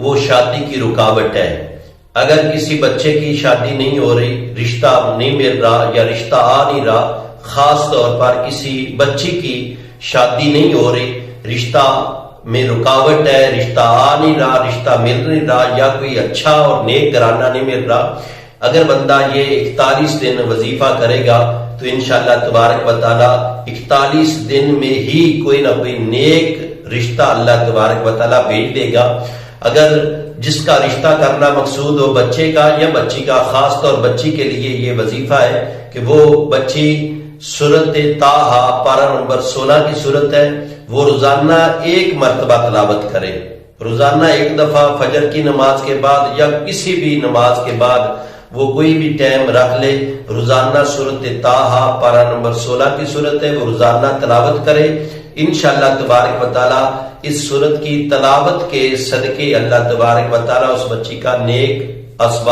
وہ شادی کی رکاوٹ ہے۔ اگر کسی بچے کی شادی نہیں ہو رہی، رشتہ نہیں مل رہا یا رشتہ آ نہیں رہا، خاص طور پر کسی بچی کی شادی نہیں ہو رہی، رشتہ میں رکاوٹ ہے، رشتہ آ نہیں رہا، رشتہ مل نہیں رہا، یا کوئی اچھا اور نیک گھرانہ نہیں مل رہا، اگر بندہ یہ 41 دن وظیفہ کرے گا تو انشاءاللہ تبارک و تعالی 41 دن میں ہی کوئی نہ کوئی نیک رشتہ اللہ تبارک و تعالی بھیج دے گا۔ اگر جس کا رشتہ کرنا مقصود ہو بچے کا یا بچی کا، خاص طور بچی کے لیے یہ وظیفہ ہے کہ وہ بچی سورۃ طٰہٰ پارہ نمبر 16 کی سورت ہے، وہ روزانہ 1 مرتبہ تلاوت کرے، روزانہ 1 دفعہ فجر کی نماز کے بعد یا کسی بھی نماز کے بعد وہ کوئی بھی ٹائم رکھ لے، روزانہ سورۃ طٰہٰ پارہ نمبر 16 کی سورت ہے، وہ روزانہ تلاوت کرے۔ انشاءاللہ تبارک و تعالی اس سورت کی تلاوت کے صدقے اللہ تبارک و تعالی اس بچی کا نیک اسباب